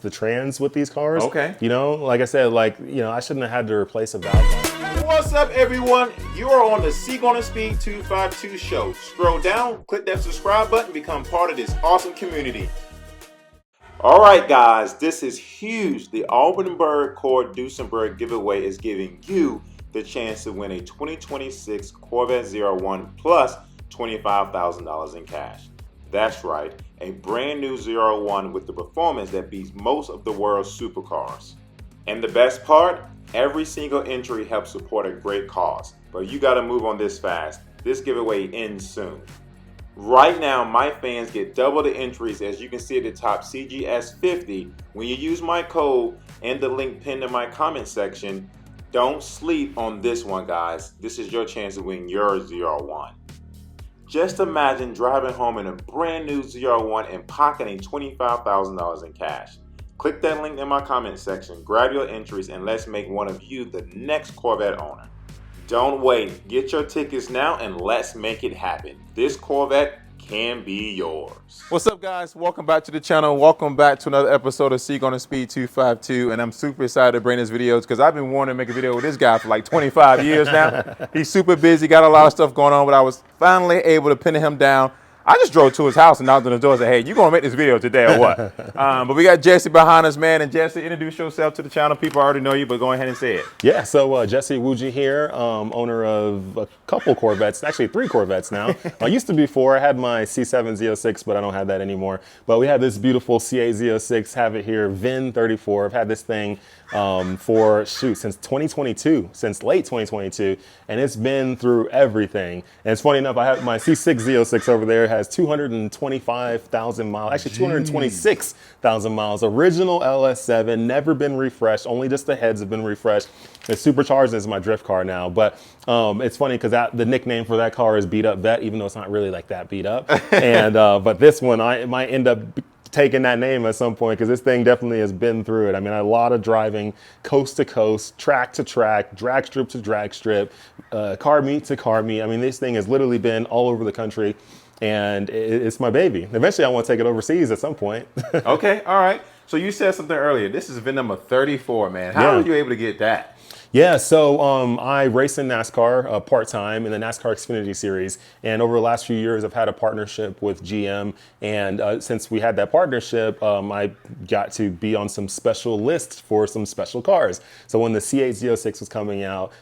the trans with these cars. Okay. You know, like I said, like, you know, I shouldn't have had to replace a valve. What's up, everyone? You are on the C8 Speed 252 show. Scroll down, click that subscribe button, become part of this awesome community. All right, guys, this is huge. The Albenberg Cord Duesenberg giveaway is giving you the chance to win a 2026 Corvette 01 plus $25,000 in cash. That's right, a brand new 01 with the performance that beats most of the world's supercars. And the best part, every single entry helps support a great cause. But you gotta move on this fast. This giveaway ends soon. Right now, my fans get double the entries, as you can see at the top, CGS50. When you use my code and the link pinned in my comment section, don't sleep on this one, guys. This is your chance to win your 01. Just imagine driving home in a brand new 01 and pocketing $25,000 in cash. Click that link in my comment section, grab your entries, and let's make one of you the next Corvette owner. Don't wait. Get your tickets now and let's make it happen. This Corvette can be yours. What's up, guys? Welcome back to the channel. Welcome back to another episode of C8 Speed 252. And I'm super excited to bring this video because I've been wanting to make a video with this guy for like 25 years now. He's super busy, got a lot of stuff going on, but I was finally able to pin him down. I just drove to his house and knocked on the door and said, hey, you going to make this video today or what? But we got Jesse behind us, man. And Jesse, introduce yourself to the channel. People already know you, but go ahead and say it. Yeah, so Jesse Wuji here, owner of a couple Corvettes, actually 3 Corvettes now. I used to be 4. I had my C7 Z06, but I don't have that anymore. But we have this beautiful C8 Z06, have it here, VIN 34. I've had this thing for, since 2022, since late 2022, and it's been through everything. And it's funny enough, I have my C6 Z06 over there, has 225,000 miles, actually 226,000 miles. Original LS7, never been refreshed, only just the heads have been refreshed. It's supercharged, it's my drift car now. But it's funny because the nickname for that car is Beat Up Vet, even though it's not really like that beat up. And but this one, I might end up taking that name at some point because this thing definitely has been through it. I mean, a lot of driving coast to coast, track to track, drag strip to drag strip, car meet to car meet. I mean, this thing has literally been all over the country, and it's my baby. Eventually, I want to take it overseas at some point. Okay, all right. So you said something earlier. This is VIN number 34, man. How were you able to get that? Yeah, so I race in NASCAR part-time in the NASCAR Xfinity Series, and over the last few years I've had a partnership with GM, and since we had that partnership, I got to be on some special lists for some special cars. So when the C8 Z06 was coming out,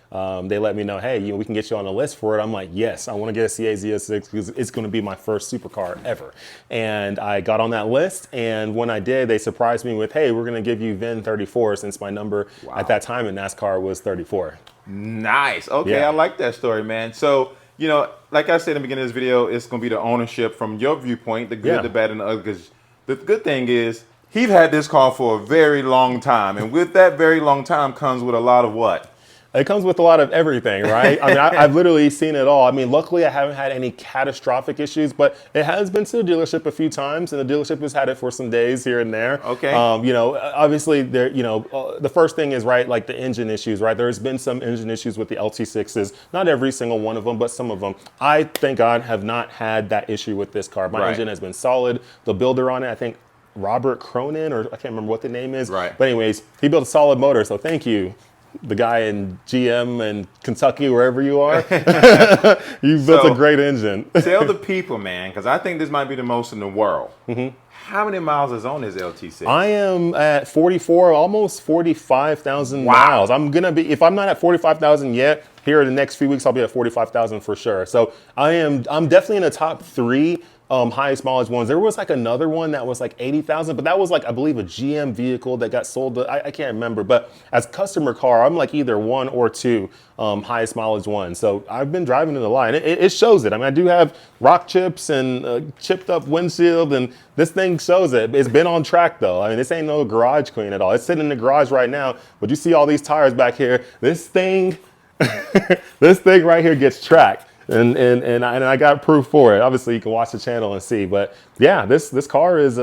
they let me know, hey, we can get you on a list for it. I'm like, yes, I want to get a C8 Z06 because it's going to be my first supercar ever. And I got on that list, and when I did, they surprised me with, hey, we're going to give you VIN 34 since my number at that time in NASCAR was 34. Nice. Okay, Yeah. I like that story, man. So, you know, like I said in the beginning of this video, it's going to be the ownership from your viewpoint, the good, the bad, and the ugly. Because the good thing is he's had this car for a very long time. And with that very long time comes with a lot of what? It comes with a lot of everything, right? I mean, I've literally seen it all. I mean, luckily I haven't had any catastrophic issues, but it has been to the dealership a few times, and the dealership has had it for some days here and there. Okay. You know, obviously, there. You know, the first thing is right, like the engine issues, right? There's been some engine issues with the LT6s. Not every single one of them, but some of them. I, thank God, have not had that issue with this car. My engine has been solid. The builder on it, I think, Robert Cronin, or I can't remember what the name is. Right. But anyways, he built a solid motor, so thank you, the guy in GM and Kentucky, wherever you are. You built a great engine. Tell the people, man, because I think this might be the most in the world. How many miles is on this LT6? I am at 44, almost 45,000 miles. I'm gonna be, if I'm not at 45,000 yet, here in the next few weeks, I'll be at 45,000 for sure. So I'm definitely in the top 3 highest mileage ones. There was like another one that was like 80,000, but that was like, I believe, a GM vehicle that got sold to, I can't remember, but as customer car, I'm like either 1 or 2 highest mileage ones. So I've been driving it a lot, and it shows it. I mean, I do have rock chips and chipped up windshield, and this thing shows it. It's been on track though. I mean, this ain't no garage queen at all. It's sitting in the garage right now, but you see all these tires back here. This thing, this thing right here gets tracked. And I got proof for it. Obviously, you can watch the channel and see. But yeah, this car is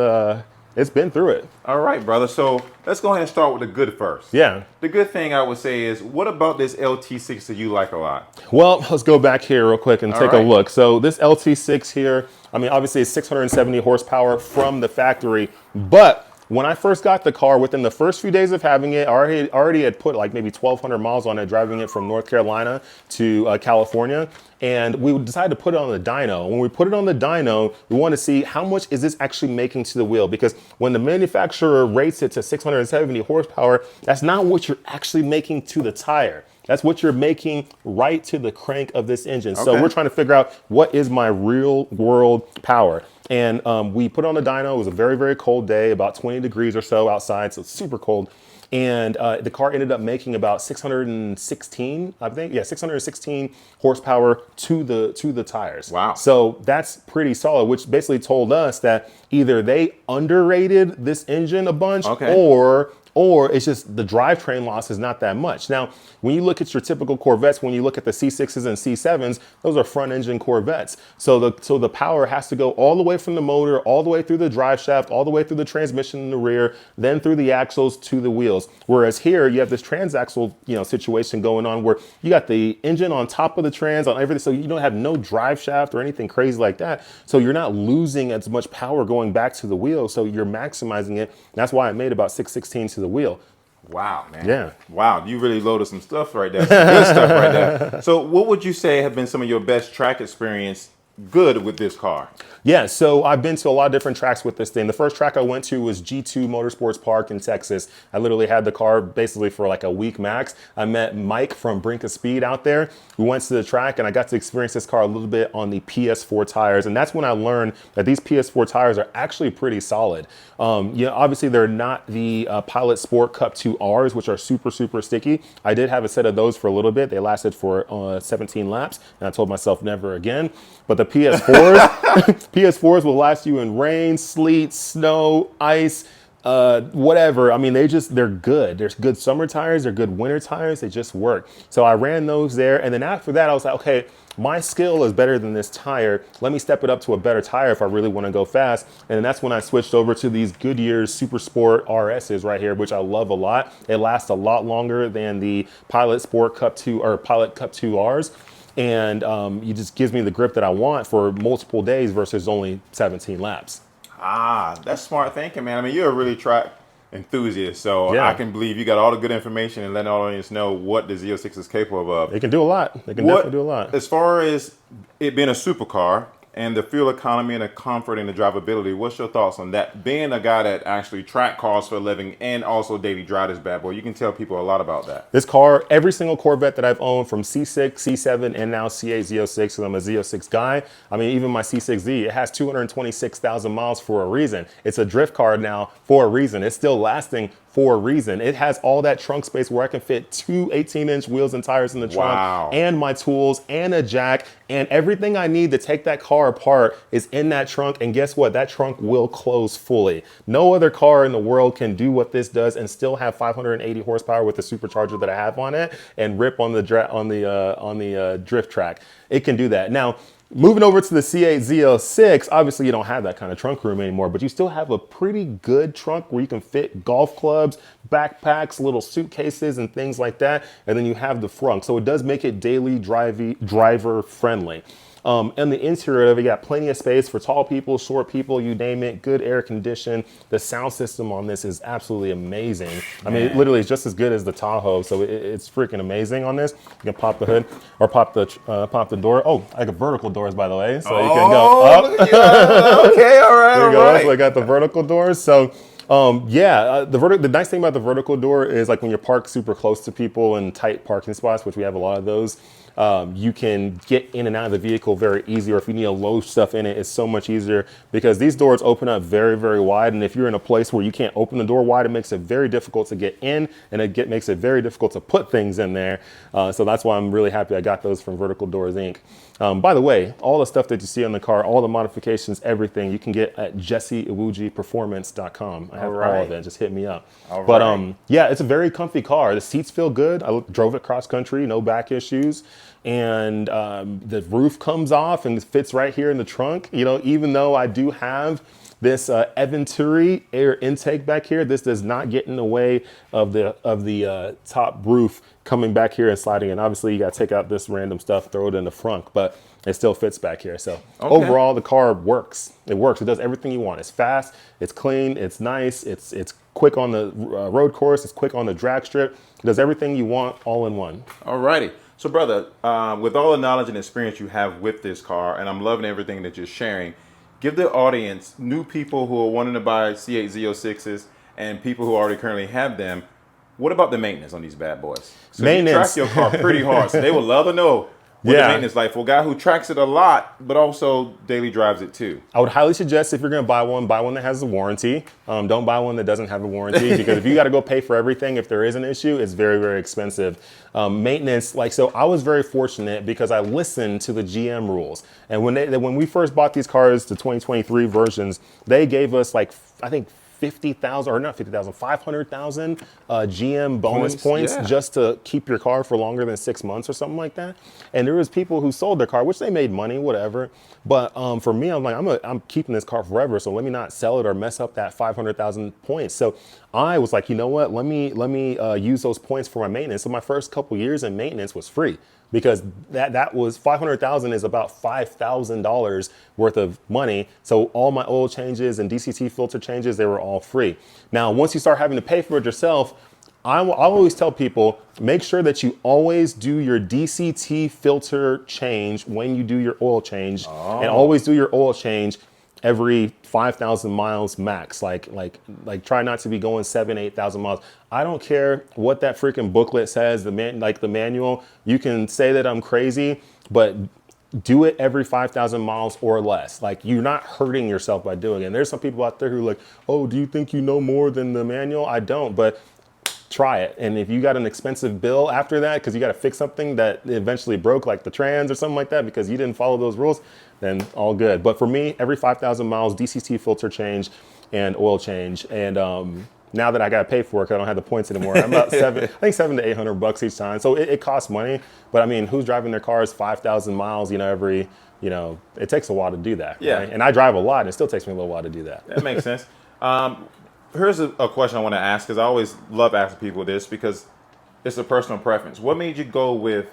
it's been through it. All right, brother. So let's go ahead and start with the good first. Yeah. The good thing I would say is, what about this LT6 that you like a lot? Well, let's go back here real quick and take a look. So this LT6 here, I mean, obviously it's 670 horsepower from the factory, but when I first got the car, within the first few days of having it, I already had put like maybe 1,200 miles on it, driving it from North Carolina to California. And we decided to put it on the dyno. When we put it on the dyno, we want to see how much is this actually making to the wheel, because when the manufacturer rates it to 670 horsepower, that's not what you're actually making to the tire. That's what you're making right to the crank of this engine. Okay. So we're trying to figure out what is my real world power. And we put it on the dyno. It was a very, very cold day, about 20 degrees or so outside, so it's super cold. And the car ended up making about 616, I think. Yeah, 616 horsepower to the tires. Wow. So that's pretty solid, which basically told us that either they underrated this engine a bunch, or it's just the drivetrain loss is not that much. Now, when you look at your typical Corvettes, when you look at the C6s and C7s, those are front engine Corvettes. So the power has to go all the way from the motor, all the way through the drive shaft, all the way through the transmission in the rear, then through the axles to the wheels. Whereas here you have this transaxle, situation going on where you got the engine on top of the trans on everything. So you don't have no drive shaft or anything crazy like that. So you're not losing as much power going back to the wheel. So you're maximizing it. That's why it made about 616 to the wheel. Wow, man. Yeah. Wow, you really loaded some stuff right there. Some good stuff right there. So what would you say have been some of your best track experience good with this car? Yeah, so I've been to a lot of different tracks with this thing. The first track I went to was G2 Motorsports Park in Texas. I literally had the car basically for like a week max. I met Mike from Brink of Speed out there. We went to the track and I got to experience this car a little bit on the PS4 tires. And that's when I learned that these PS4 tires are actually pretty solid. Obviously they're not the Pilot Sport Cup 2Rs, which are super, super sticky. I did have a set of those for a little bit. They lasted for 17 laps. And I told myself never again. But the PS4s, PS4s will last you in rain, sleet, snow, ice, whatever. I mean, they're good. There's good summer tires. They're good winter tires. They just work. So I ran those there. And then after that, I was like, okay, my skill is better than this tire. Let me step it up to a better tire if I really want to go fast. And then that's when I switched over to these Goodyear Super Sport RSs right here, which I love a lot. It lasts a lot longer than the Pilot Sport Cup 2 or Pilot Cup 2Rs. And it just gives me the grip that I want for multiple days versus only 17 laps. Ah, that's smart thinking, man. I mean, you're a really track enthusiast, so yeah. I can believe you got all the good information and letting the audience know what the Z06 is capable of. They can do a lot. They can definitely do a lot. As far as it being a supercar and the fuel economy and the comfort and the drivability, what's your thoughts on that? Being a guy that actually track cars for a living and also daily drive this bad boy, you can tell people a lot about that. This car, every single Corvette that I've owned from C6, C7, and now C8 Z06, because I'm a Z06 guy. I mean, even my C6Z, it has 226,000 miles for a reason. It's a drift car now for a reason. It's still lasting for a reason. It has all that trunk space where I can fit two 18-inch wheels and tires in the trunk, and my tools, and a jack, and everything I need to take that car apart is in that trunk. And guess what? That trunk will close fully. No other car in the world can do what this does and still have 580 horsepower with the supercharger that I have on it and rip on the drift track. It can do that. Now, moving over to the C8 Z06, obviously you don't have that kind of trunk room anymore, but you still have a pretty good trunk where you can fit golf clubs, backpacks, little suitcases, and things like that. And then you have the frunk. So it does make it daily driver friendly. And the interior of it, you got plenty of space for tall people, short people, you name it, good air condition. The sound system on this is absolutely amazing. I mean, it literally is just as good as the Tahoe, so it's freaking amazing on this. You can pop the hood or pop the door. Oh, I got vertical doors, by the way, so you can go up. Okay, all right, there you go. right. So I got the vertical doors. So the nice thing about the vertical door is like when you're parked super close to people in tight parking spots, which we have a lot of those, you can get in and out of the vehicle very easy, or if you need to load stuff in it, it's so much easier because these doors open up very, very wide. And if you're in a place where you can't open the door wide, it makes it very difficult to get in, and makes it very difficult to put things in there. So that's why I'm really happy I got those from Vertical Doors Inc. By the way, all the stuff that you see on the car, all the modifications, everything you can get at jesseiwujiperformance.com. I have all of it. Just hit me up. Yeah, it's a very comfy car. The seats feel good. I drove it cross country, no back issues. And the roof comes off and fits right here in the trunk. You know, even though I do have this Eventuri air intake back here, this does not get in the way of the top roof coming back here and sliding in. Obviously, you got to take out this random stuff, throw it in the front. But it still fits back here. So overall, the car works. It works. It does everything you want. It's fast, it's clean, it's nice, it's quick on the road course, it's quick on the drag strip. It does everything you want all in one. Alrighty. So brother, with all the knowledge and experience you have with this car, and I'm loving everything that you're sharing, give the audience, new people who are wanting to buy C8 Z06s and people who already currently have them, what about the maintenance on these bad boys? So Maintenance. you track your car pretty hard, so they would love to know what the maintenance like for a guy who tracks it a lot, but also daily drives it too. I would highly suggest if you're going to buy one that has a warranty. Don't buy one that doesn't have a warranty because if you got to go pay for everything, if there is an issue, it's very, very expensive. Maintenance, so I was very fortunate because I listened to the GM rules. And when we first bought these cars, the 2023 versions, they gave us I think 50,000 or not 50,000, 500,000 GM bonus points just to keep your car for longer than 6 months or something like that. And there was people who sold their car, which they made money, whatever. But for me, I'm like, I'm keeping this car forever, so let me not sell it or mess up that 500,000 points. So I was like, you know what? Let me use those points for my maintenance. So my first couple years in maintenance was free. Because that was 500,000 is about $5,000 worth of money. So all my oil changes and DCT filter changes, they were all free. Now, once you start having to pay for it yourself, I'll always tell people, make sure that you always do your DCT filter change when you do your oil change, and always do your oil change every 5,000 miles max. Like try not to be going 7,000, 8,000 miles. I don't care what that freaking booklet says, the manual. You can say that I'm crazy, but do it every 5,000 miles or less. You're not hurting yourself by doing it. And there's some people out there who are like, oh, do you think you know more than the manual? I don't, but try it. And if you got an expensive bill after that, because you got to fix something that eventually broke, like the trans or something like that, because you didn't follow those rules, then all good. But for me, every 5,000 miles, DCT filter change and oil change. And now that I got to pay for it, because I don't have the points anymore, I'm about $700 to $800 each time. So it costs money. But I mean, who's driving their cars 5,000 miles, every, it takes a while to do that. Yeah. Right? And I drive a lot, and it still takes me a little while to do that. That makes sense. Here's a question I want to ask, because I always love asking people this because it's a personal preference. What made you go with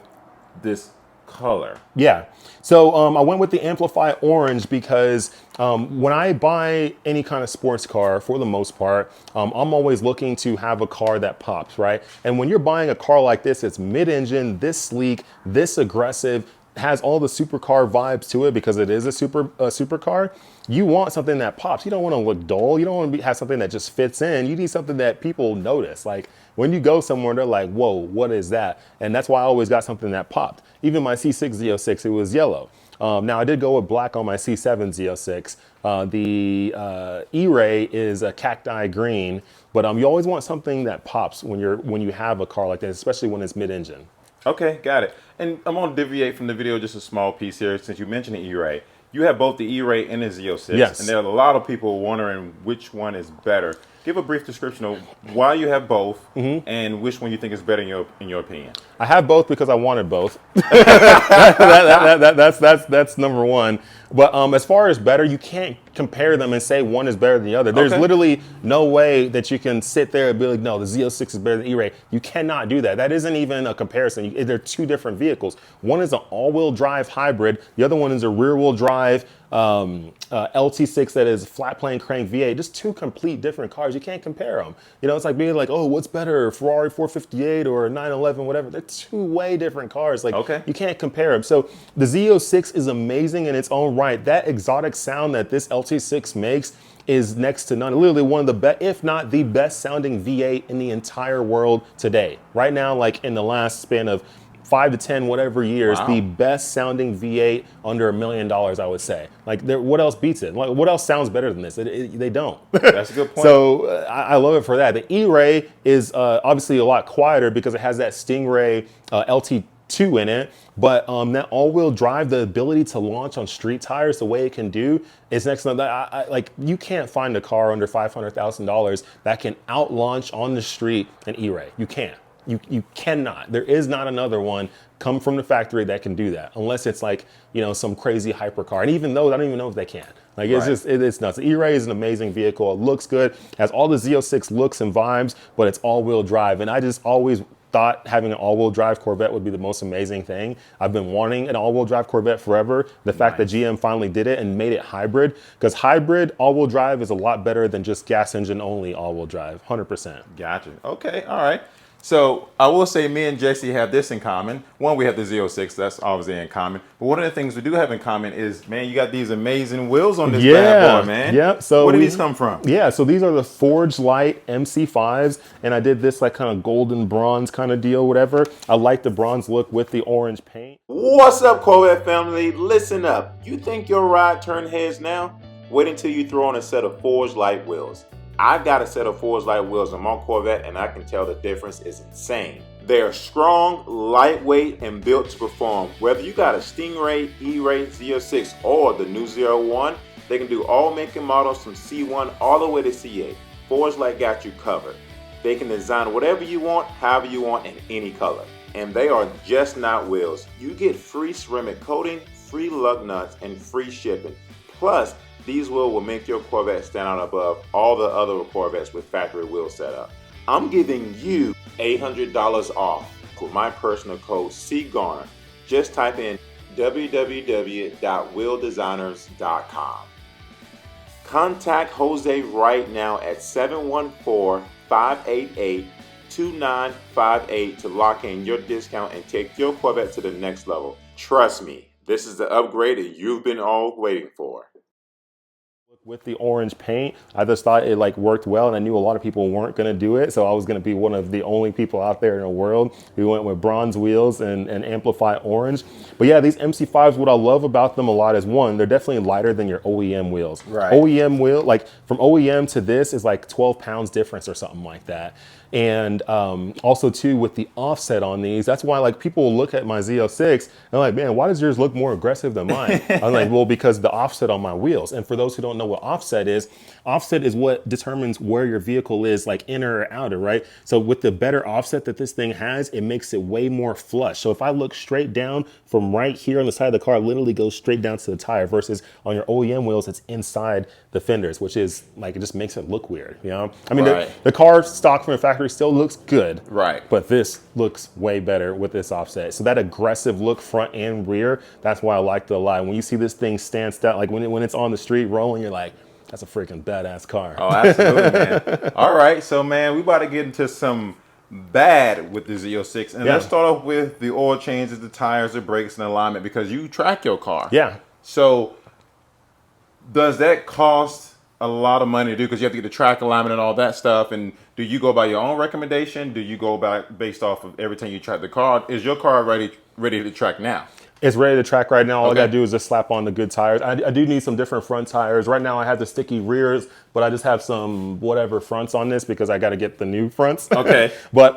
this color? Yeah. So I went with the Amplify Orange because when I buy any kind of sports car, for the most part, I'm always looking to have a car that pops, right? And when you're buying a car like this, it's mid-engine, this sleek, this aggressive, has all the supercar vibes to it because it is a supercar. You want something that pops. You don't want to look dull. You don't want to have something that just fits in. You need something that people notice. When you go somewhere, they're like, whoa, what is that? And that's why I always got something that popped. Even my C6 Z06, it was yellow. Now I did go with black on my C7 Z06. The E-Ray is a cacti green, but you always want something that pops when you have a car like that, especially when it's mid-engine. Okay, got it. And I'm going to deviate from the video just a small piece here since you mentioned the E-Ray. You have both the E-Ray and the Z06. Yes. And there are a lot of people wondering which one is better. Give a brief description of why you have both and which one you think is better in your opinion. I have both because I wanted both. That's number one. But as far as better, you can't compare them and say one is better than the other. There's literally no way that you can sit there and be like, no, the Z06 is better than E-Ray. You cannot do that. That isn't even a comparison. They're two different vehicles. One is an all-wheel drive hybrid. The other one is a rear-wheel drive LT6 that is flat plane crank V8. Just two complete different cars. You can't compare them. It's like being like, oh, what's better, Ferrari 458 or a 911, whatever. They're two way different cars. You can't compare them. So the Z06 is amazing in its own right. That exotic sound that this LT6 makes is next to none. Literally one of the best, if not the best sounding V8 in the entire world today. Right now, in the last span of 5 to 10, whatever years, the best sounding V8 under $1 million, I would say. What else beats it? What else sounds better than this? They don't. That's a good point. So I love it for that. The E-Ray is obviously a lot quieter because it has that Stingray LT2 in it, but that all-wheel drive, the ability to launch on street tires the way it can do is next to that. You can't find a car under $500,000 that can out-launch on the street an E-Ray. You can't. You cannot. There is not another one come from the factory that can do that, unless it's some crazy hypercar. And even those, I don't even know if they can. It's nuts. The E-Ray is an amazing vehicle. It looks good, has all the Z06 looks and vibes, but it's all-wheel drive. And I just always thought having an all-wheel drive Corvette would be the most amazing thing. I've been wanting an all-wheel drive Corvette forever. The fact that GM finally did it and made it hybrid, because hybrid all-wheel drive is a lot better than just gas engine only all-wheel drive, 100%. Gotcha. Okay, all right. So I will say me and Jesse have this in common. One, we have the Z06, that's obviously in common. But one of the things we do have in common is, man, you got these amazing wheels on this bad boy, man. Yeah. So where did these come from? Yeah, so these are the Forge Light MC5s, and I did this like kind of golden bronze kind of deal, whatever. I like the bronze look with the orange paint. What's up, Corvette family? Listen up. You think your ride turned heads now? Wait until you throw on a set of Forge Light wheels. I've got a set of Forge Light wheels on my Corvette, and I can tell the difference is insane. They're strong, lightweight, and built to perform. Whether you got a Stingray, E-Ray, Z06, or the new 01, they can do all make and models from C1 all the way to C8. Forge Light got you covered. They can design whatever you want, however you want, in any color. And they are just not wheels. You get free ceramic coating, free lug nuts, and free shipping. Plus, these wheels will make your Corvette stand out above all the other Corvettes with factory wheel setup. I'm giving you $800 off with my personal code CGarner. Just type in www.wheeldesigners.com. Contact Jose right now at 714-588-2958 to lock in your discount and take your Corvette to the next level. Trust me, this is the upgrade that you've been all waiting for. With the orange paint, I just thought it like worked well, and I knew a lot of people weren't going to do it, so I was going to be one of the only people out there in the world who went with bronze wheels and amplify orange. But yeah, these MC5s, what I love about them a lot is, one, they're definitely lighter than your OEM wheels. Right. OEM wheel, like from OEM to this is like 12 pounds difference or something like that. And also too, with the offset on these, that's why like people will look at my Z06 and they're like, man, why does yours look more aggressive than mine? I'm like, well, because the offset on my wheels. And for those who don't know what offset is what determines where your vehicle is, like inner or outer, right? So with the better offset that this thing has, it makes it way more flush. So if I look straight down from right here on the side of the car, it literally goes straight down to the tire, versus on your OEM wheels, it's inside the fenders, which is like, it just makes it look weird, you know? I mean, the car stock from the factory still looks good, right? But this looks way better with this offset. So that aggressive look front and rear, that's why I like it a lot. When you see this thing stand out, like when it's on the street rolling, you're like, that's a freaking badass car. Oh, absolutely, man. All right, so man, we about to get into some bad with the Z06, and let's start off with the oil changes, the tires, the brakes, and alignment, because you track your car. Yeah. So does that cost a lot of money to do, because you have to get the track alignment and all that stuff? And do you go by your own recommendation? Do you go by based off of every time you track the car? Is your car ready to track now? It's ready to track right now. All I gotta do is just slap on the good tires. I do need some different front tires. Right now I have the sticky rears, but I just have some whatever fronts on this because I gotta get the new fronts. Okay. But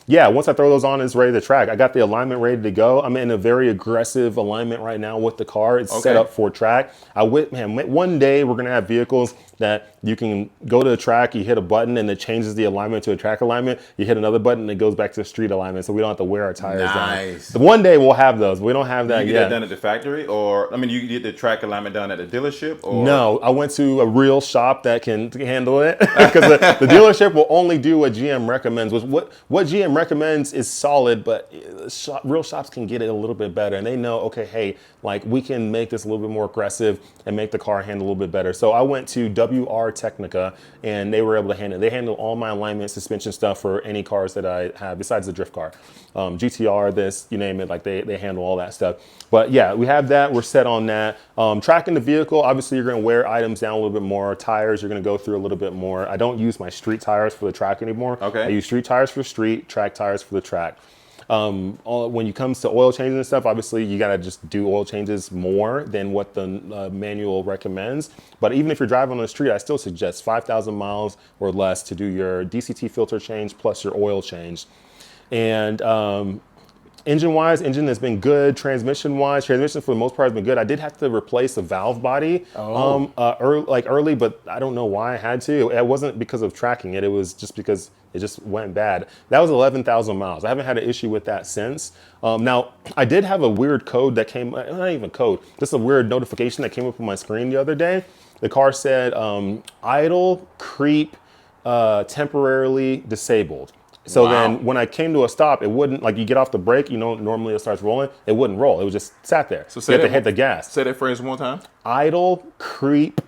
yeah, once I throw those on, it's ready to track. I got the alignment ready to go. I'm in a very aggressive alignment right now with the car. It's set up for track. Man, one day we're gonna have vehicles that you can go to the track, you hit a button and it changes the alignment to a track alignment. You hit another button and it goes back to street alignment, so we don't have to wear our tires down. So one day we'll have those. We don't have that yet. You get that done at the factory, or I mean, you get the track alignment done at the dealership? Or? No, I went to a real shop that can handle it, because the dealership will only do what GM recommends. What GM recommends is solid, but real shops can get it a little bit better, and they know, okay, hey, like we can make this a little bit more aggressive and make the car handle a little bit better. So I went to WR Technica, and they were able to handle it. They handle all my alignment, suspension stuff for any cars that I have besides the drift car. GTR, this, you name it, like they handle all that stuff. But yeah, we have that. We're set on that. Tracking the vehicle, obviously you're going to wear items down a little bit more. Tires, you're going to go through a little bit more. I don't use my street tires for the track anymore. I use street tires for street, track tires for the track. When it comes to oil changes and stuff, obviously you got to just do oil changes more than what the manual recommends. But even if you're driving on the street, I still suggest 5,000 miles or less to do your DCT filter change plus your oil change. And engine-wise, engine has been good. Transmission-wise, transmission for the most part has been good. I did have to replace a valve body early, but I don't know why I had to. It wasn't because of tracking it. It was just because it just went bad. That was 11,000 miles. I haven't had an issue with that since. Now, I did have a weird code that came, not even code, just a weird notification that came up on my screen the other day. The car said, idle, creep, temporarily disabled. So Wow. then when I came to a stop, it wouldn't, like you get off the brake, you know, normally it starts rolling. It wouldn't roll. It was just sat there. So you have to hit the gas. Say that phrase one time. Idle, creep,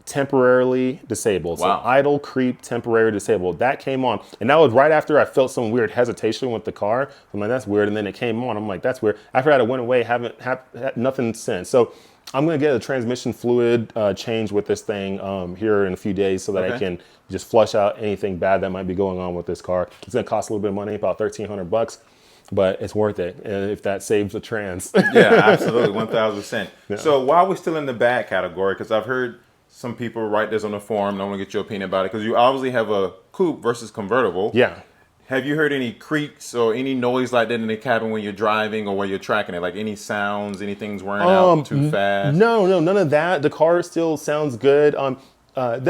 temporarily disabled. Wow. So idle, creep, temporary disabled. That came on. And that was right after I felt some weird hesitation with the car. I'm like, that's weird. And then it came on. I'm like, that's weird. After that, it went away. Haven't had nothing since. So I'm going to get a transmission fluid change with this thing here in a few days so that I can just flush out anything bad that might be going on with this car. It's going to cost a little bit of money, about $1,300, but it's worth it if that saves the trans. Yeah, absolutely, 1,000%. Yeah. So while we're still in the bad category, because I've heard some people write this on the forum, and I want to get your opinion about it, because you obviously have a coupe versus convertible. Yeah. Have you heard any creaks or any noise like that in the cabin when you're driving or when you're tracking it? Like any sounds, anything's wearing out too fast? No, none of that. The car still sounds good. I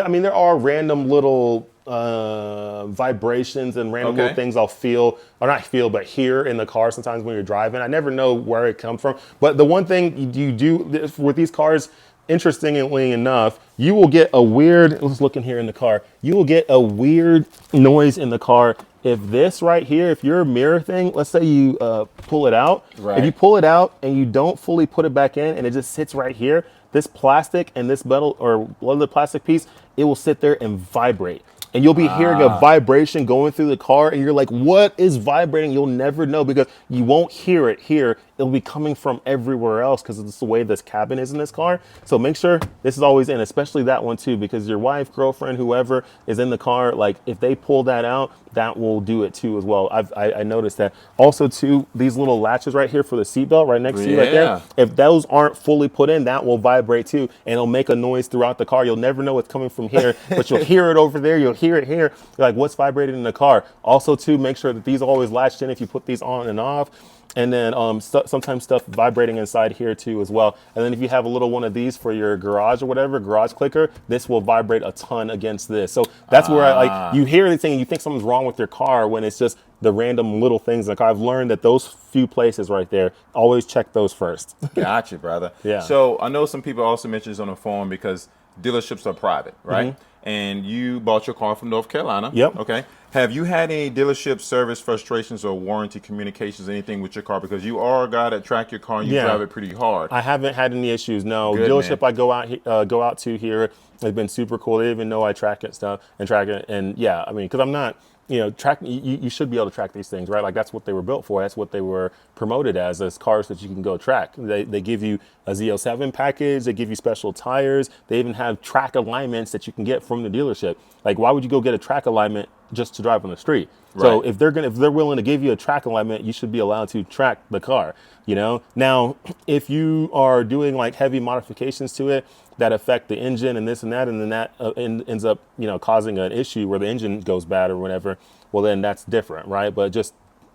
mean, there are random little vibrations and random little things I'll feel, or not feel, but hear in the car sometimes when you're driving. I never know where it comes from. But the one thing you do with these cars, interestingly enough, you will get a weird, let's look in here in the car, you will get a weird noise in the car if this right here, if your mirror thing, let's say you pull it out, if you pull it out and you don't fully put it back in and it just sits right here, this plastic and this metal or leather plastic piece, it will sit there and vibrate. And you'll be hearing a vibration going through the car and you're like, what is vibrating? You'll never know because you won't hear it here. It'll be coming from everywhere else because it's the way this cabin is in this car. So make sure this is always in, especially that one too, because your wife, girlfriend, whoever is in the car, like if they pull that out, that will do it too as well. I noticed that. Also too, these little latches right here for the seatbelt right next to you right there, if those aren't fully put in, that will vibrate too. And it'll make a noise throughout the car. You'll never know it's coming from here, but you'll hear it over there. You'll hear it here. You're like, what's vibrating in the car? Also too, make sure that these are always latched in if you put these on and off. And then sometimes stuff vibrating inside here too as well. And then if you have a little one of these for your garage or whatever, garage clicker, this will vibrate a ton against this. So that's where I like, you hear anything and you think something's wrong with your car when it's just the random little things in the car. I've learned that those few places right there, always check those first. Gotcha, brother. Yeah. So I know some people also mentioned this on the forum because dealerships are private, right? And you bought your car from North Carolina. Yep. Okay. Have you had any dealership service frustrations or warranty communications, anything with your car? Because you are a guy that track your car and you drive it pretty hard. I haven't had any issues. No. Good, dealership man. I go out to here has been super cool. They even know I track it stuff and track it. And yeah, I mean, because I'm not, you know, you should be able to track these things, right? Like that's what they were built for. That's what they were promoted as cars that you can go track. They give you a Z07 package. They give you special tires. They even have track alignments that you can get from the dealership. Like, why would you go get a track alignment just to drive on the street? Right. So if they're willing to give you a track alignment, you should be allowed to track the car, you know? Now, if you are doing like heavy modifications to it that affect the engine and this and then that ends up, you know, causing an issue where the engine goes bad or whatever, well, then that's different, right? But just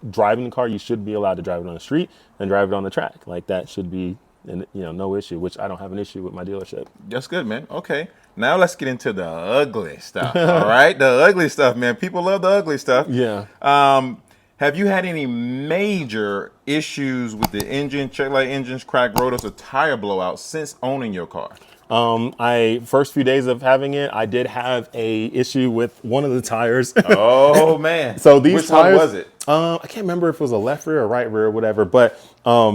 driving the car, you should be allowed to drive it on the street and drive it on the track. Like that should be, you know, no issue, which I don't have an issue with my dealership. That's good, man. Okay. Now let's get into the ugly stuff. All right. The ugly stuff, man. People love the ugly stuff. Yeah. Have you had any major issues with the engine, check light engines, cracked rotors, or tire blowouts since owning your car? First few days of having it, I did have a issue with one of the tires. Oh man. So these Which tires, one was it? I can't remember if it was a left rear or right rear or whatever, but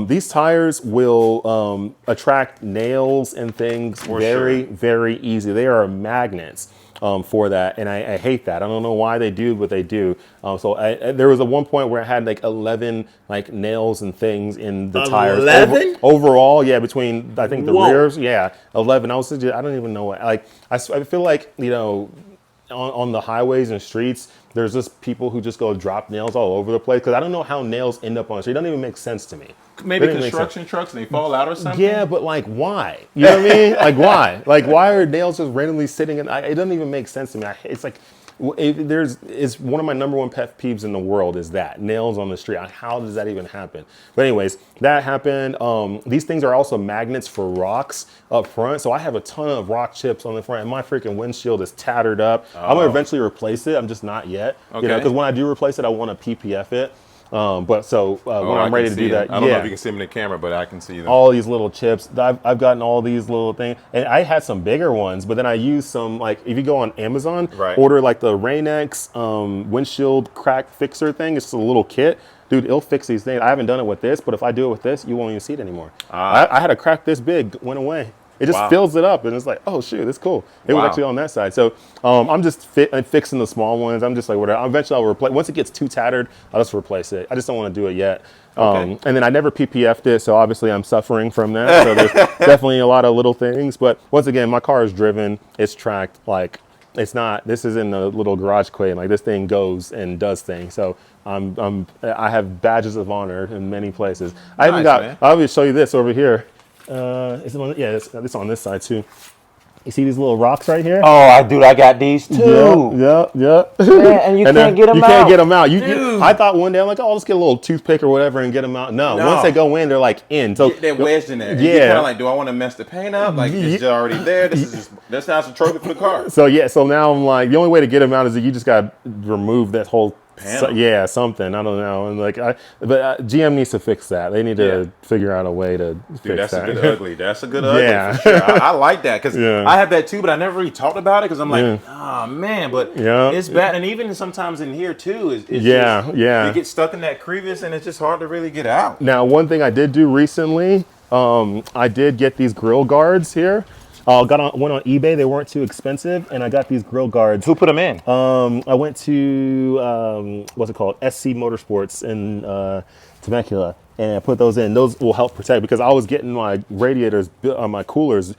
these tires will attract nails and things very easy. They are magnets for that, and I hate that. I don't know why they do, but they do. There was one point where I had like 11 like nails and things in the tires. 11? Overall, yeah, between I think the rears, yeah, 11. I don't even know what. Like I feel like, you know, on the highways and streets, there's just people who just go drop nails all over the place because I don't know how nails end up on the street. It doesn't even make sense to me. Maybe construction trucks and they fall out or something? Yeah, but like why? You know what I mean? Like why? Like why are nails just randomly sitting in? It doesn't even make sense to me. It's like it's one of my number one pet peeves in the world is that nails on the street. How does that even happen? But anyways, that happened. These things are also magnets for rocks up front. So I have a ton of rock chips on the front and my freaking windshield is tattered up. I'm gonna eventually replace it. I'm just not yet. You know, because when I do replace it, I want to PPF it. But so when I'm ready to do that, I don't know if you can see them in the camera, but I can see them. all these little chips. I've gotten all these little things, and I had some bigger ones, but then I used some, like, if you go on Amazon, Right. order like the Rain-X windshield crack fixer thing. It's just a little kit. Dude, it'll fix these things. I haven't done it with this, but if I do it with this, you won't even see it anymore. I had a crack this big, went away. It just fills it up, and it's like, oh shoot, it's cool. It was actually on that side. So I'm just fixing the small ones. I'm just like, whatever. Eventually I'll replace. Once it gets too tattered, I'll just replace it. I just don't want to do it yet. And then I never PPF'd it, so obviously I'm suffering from that. So there's definitely a lot of little things. But once again, my car is driven. It's tracked. Like, it's not. This isn't a little garage queen. Like, this thing goes and does things. So I have badges of honor in many places. I even got. Man. I'll show you this over here. Is it on, yeah, it's on this side too. You see these little rocks right here? Oh, I got these too. Yeah. Man, and you can't get them out. You can't get them out. I thought one day, I'm like, oh, let's get a little toothpick or whatever and get them out. No, once they go in, they're like in. So They're wedged in there. Yeah. You're kind of like, do I want to mess the paint up? Like, it's already there. That's not a trophy for the car. So now I'm like, the only way to get them out is that you just got to remove that whole something. I don't know. And like, GM needs to fix that. They need to figure out a way to fix that's that. a good ugly. That's a good ugly. Yeah. For sure. I like that because I have that too, but I never really talked about it because I'm like, oh man, but it's bad. And even sometimes in here too, it's just, you get stuck in that crevice and it's just hard to really get out. Now, one thing I did do recently, I did get these grill guards here. Went on eBay. They weren't too expensive, and I got these grill guards. Who put them in? I went to what's it called, SC Motorsports in Temecula, and I put those in. Those will help protect, because I was getting my radiators, my coolers,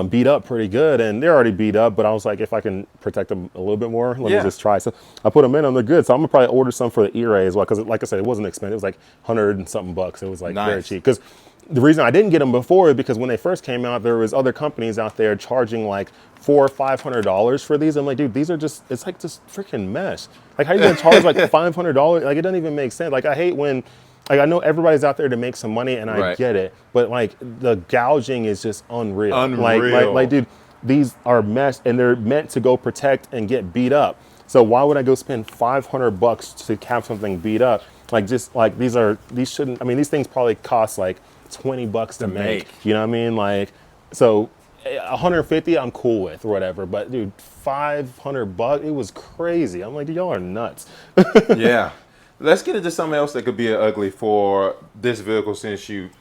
beat up pretty good, and they're already beat up. But I was like, if I can protect them a little bit more, let me just try. So I put them in, and they're good. So I'm gonna probably order some for the E-Ray as well, because like I said, it wasn't expensive. It was like 100 and something bucks. It was like very cheap. Because the reason I didn't get them before is because when they first came out, there was other companies out there charging like $400 or $500 for these. I'm like, dude, these are just, it's like just freaking mesh. Like, how are you gonna charge like $500? Like, it doesn't even make sense. Like, I hate when, like, I know everybody's out there to make some money, and I get it, but like the gouging is just unreal. Like, dude, these are mesh, and they're meant to go protect and get beat up. So why would I go spend $500 to have something beat up? Like, just like these shouldn't. I mean, these things probably cost like $20 to make. You know what I mean? Like, so 150 I'm cool with or whatever, but dude, $500, it was crazy. I'm like, dude, y'all are nuts. Yeah. Let's get into something else that could be an ugly for this vehicle, since you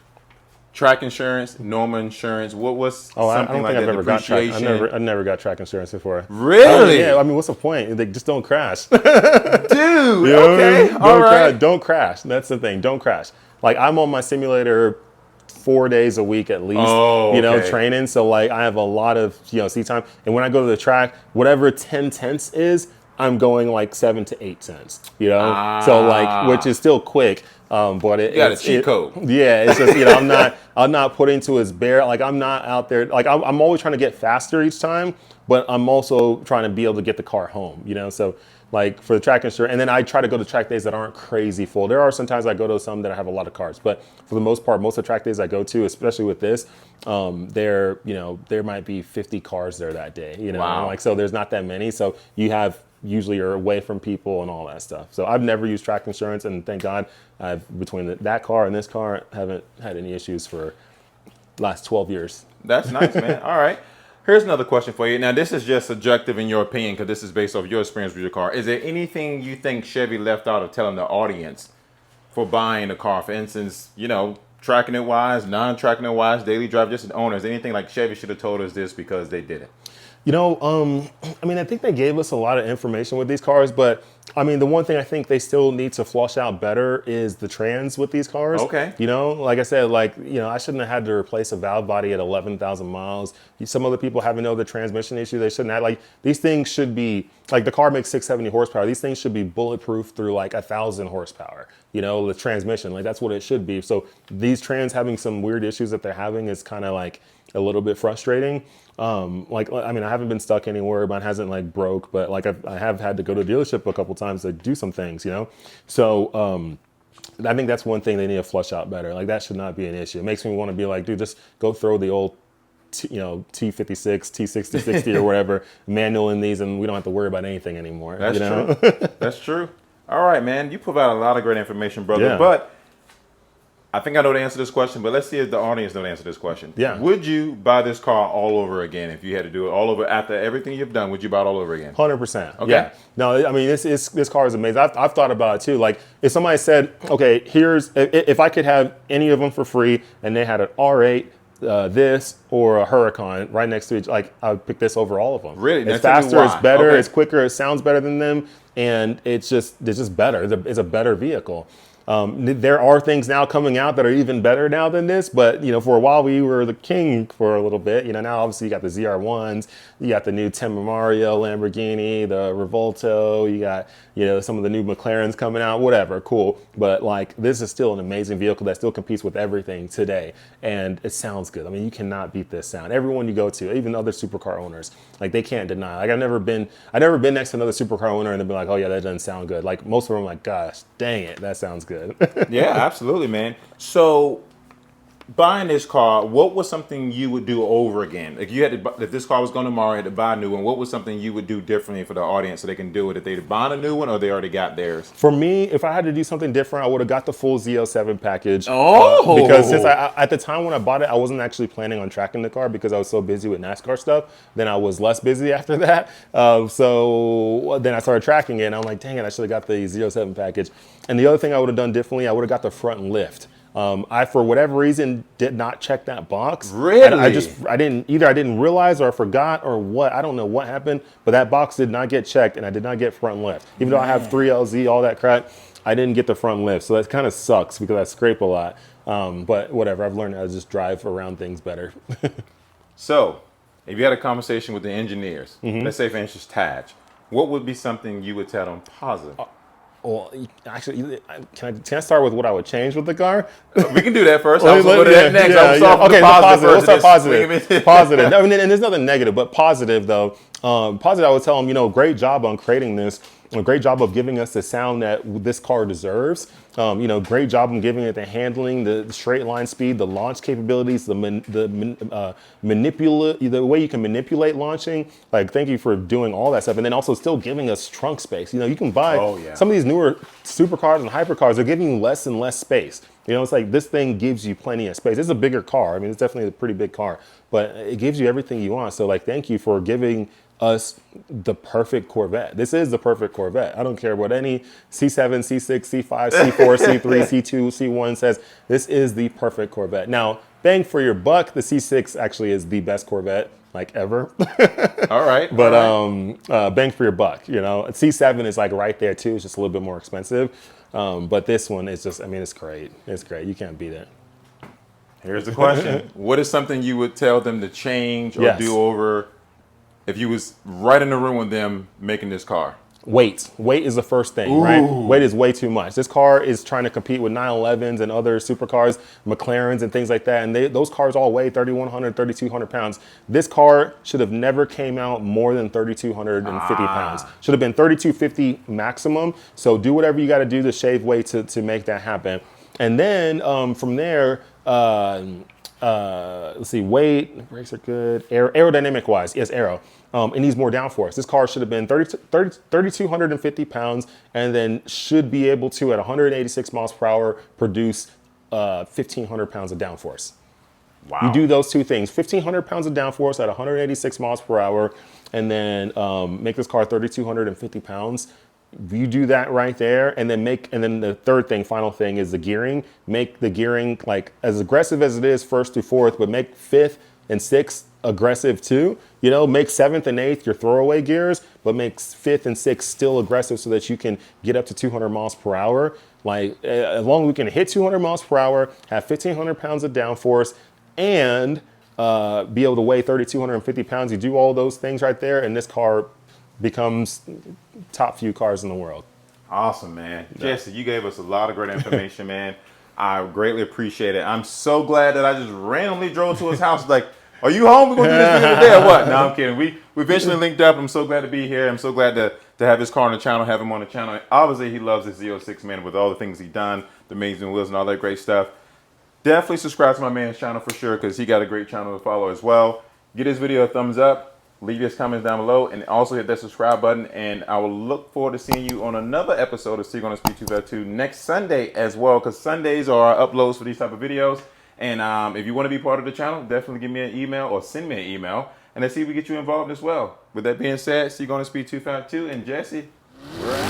track insurance, normal insurance. What was something like that? Depreciation. I never got track insurance before. Really? Yeah. I mean, what's the point? They just don't crash. Dude. Okay. All right. Don't crash. That's the thing. Don't crash. Like, I'm on my simulator 4 days a week at least, training. So like, I have a lot of, seat time. And when I go to the track, whatever 10 tenths is, I'm going like 7 to 8 cents, So like, which is still quick. But you got a cheat code. Yeah. It's just, I'm not putting to his bare, like, I'm not out there. Like, I'm always trying to get faster each time, but I'm also trying to be able to get the car home, So like, for the track insurance, and then I try to go to track days that aren't crazy full. There are sometimes I go to some that I have a lot of cars, but for the most part, most of the track days I go to, especially with this, there might be 50 cars there that day, Wow. Like, so there's not that many. So usually you're away from people and all that stuff. So I've never used track insurance, and thank God between that car and this car, haven't had any issues for the last 12 years. That's nice, man. All right. Here's another question for you. Now, this is just subjective in your opinion, because this is based off your experience with your car. Is there anything you think Chevy left out of telling the audience for buying a car? For instance, tracking it wise, non-tracking it wise, daily drive, just an owner. Is anything like Chevy should have told us this because they did it? I mean, I think they gave us a lot of information with these cars, but I mean, the one thing I think they still need to flush out better is the trans with these cars. Okay. Like I said, I shouldn't have had to replace a valve body at 11,000 miles. Some other people have the transmission issue. They shouldn't have. Like, these things should be, like, the car makes 670 horsepower. These things should be bulletproof through like 1,000 horsepower. The transmission, like, that's what it should be. So these trans having some weird issues that they're having is kind of like a little bit frustrating. I mean, I haven't been stuck anywhere. Mine hasn't like broke, but like I have had to go to a dealership a couple times to do some things, So I think that's one thing they need to flush out better. Like, that should not be an issue. It makes me want to be like, dude, just go throw the old, T56, T6060 or whatever manual in these, and we don't have to worry about anything anymore. That's true. That's true. All right, man. You provide a lot of great information, brother. Yeah. But I think I know the answer to this question, but let's see if the audience knows the answer to this question. Yeah. Would you buy this car all over again if you had to do it all over after everything you've done? Would you buy it all over again? 100%. Okay. Yeah. No, I mean, this car is amazing. I've thought about it too. Like, if somebody said, okay, if I could have any of them for free and they had an R8, this or a Huracan right next to each, like, I would pick this over all of them. Really? It's Now tell me faster, it's why. better, Okay. it's quicker, it sounds better than them, and it's just better. It's a better vehicle. There are things now coming out that are even better now than this, but for a while we were the king for a little bit. Now obviously you got the ZR1s, you got the new Mario Lamborghini, the Revolto, you got some of the new McLarens coming out, whatever, cool. But like, this is still an amazing vehicle that still competes with everything today, and it sounds good. I mean, you cannot beat this sound. Everyone you go to, even other supercar owners, like, they can't deny. Like, I've never been next to another supercar owner and they've been like, oh yeah, that doesn't sound good. Like, most of them are like, gosh, dang it, that sounds good. Yeah, absolutely, man. So, buying this car, what was something you would do over again? Like, you had to, if this car was going tomorrow, you had to buy a new one. What was something you would do differently for the audience so they can do it? If they buy a new one or they already got theirs? For me, if I had to do something different, I would have got the full Z07 package. Oh! Because since at the time when I bought it, I wasn't actually planning on tracking the car because I was so busy with NASCAR stuff. Then I was less busy after that. So then I started tracking it, and I'm like, dang it, I should have got the Z07 package. And the other thing I would have done differently, I would have got the front lift. I, for whatever reason, did not check that box. Really? I didn't realize, or I forgot, or what. I don't know what happened, but that box did not get checked, and I did not get front lift. Even though I have 3LZ, all that crap, I didn't get the front lift. So that kind of sucks because I scrape a lot. But whatever, I've learned how to just drive around things better. So, if you had a conversation with the engineers, let's say for instance Taj, what would be something you would tell them positive? Well, actually, can I start with what I would change with the car? We can do that first. I was going to go to that next. Okay, positive. We'll start positive. Positive. Positive. I mean, and there's nothing negative, but positive though. Positive, I would tell them, great job on creating this. A great job of giving us the sound that this car deserves. Great job on giving it the handling, the straight line speed, the launch capabilities, the way you can manipulate launching. Like, thank you for doing all that stuff, and then also still giving us trunk space. You can buy some of these newer supercars and hypercars. They're giving you less and less space. It's like, this thing gives you plenty of space. It's a bigger car. I mean, it's definitely a pretty big car, but it gives you everything you want. So, like, thank you for giving us the perfect Corvette. This is the perfect Corvette. I don't care what any C7, C6, C5, C4, C3, C2, C1 says. This is the perfect Corvette. Now, bang for your buck, the C6 actually is the best Corvette, like, ever. All right. But bang for your buck, C7 is like right there too. It's just a little bit more expensive. But this one is just, I mean, it's great. It's great. You can't beat it. Here's the question. What is something you would tell them to change or do over if you was right in the room with them making this car? Weight. Weight is the first thing, right? Weight is way too much. This car is trying to compete with 911s and other supercars, McLarens and things like that. And those cars all weigh 3,100, 3,200 pounds. This car should have never came out more than 3,250 pounds. Should have been 3,250 maximum. So do whatever you got to do to shave weight to make that happen. And then from there, let's see, weight, brakes are good. Aerodynamic wise, yes, aero. It needs more downforce. This car should have been 3,250 pounds and then should be able to, at 186 miles per hour, produce 1,500 pounds of downforce. Wow. You do those two things, 1,500 pounds of downforce at 186 miles per hour, and then make this car 3,250 pounds. You do that right there, and then the third thing, final thing, is the gearing. Make the gearing like as aggressive as it is first to fourth, but make fifth and sixth aggressive too. Make seventh and eighth your throwaway gears, but make fifth and sixth still aggressive so that you can get up to 200 miles per hour. Like, as long as we can hit 200 miles per hour, have 1,500 pounds of downforce, and be able to weigh 3,250 pounds. You do all those things right there, and this car becomes top few cars in the world. Awesome, man. Jesse, you gave us a lot of great information, man. I greatly appreciate it. I'm so glad that I just randomly drove to his house like, are you home? We're going to do this video today or what? No, I'm kidding. We eventually linked up. I'm so glad to be here. I'm so glad to have his car on the channel, have him on the channel. Obviously, he loves his Z06, man, with all the things he's done, the amazing wheels and all that great stuff. Definitely subscribe to my man's channel for sure because he got a great channel to follow as well. Get his video a thumbs up. Leave your comments down below and also hit that subscribe button. And I will look forward to seeing you on another episode of Seek on the Speed 252 next Sunday as well, because Sundays are our uploads for these type of videos. And if you want to be part of the channel, definitely give me an email or send me an email, and let's see if we get you involved as well. With that being said, Seek on the Speed 252 and Jesse, we're out.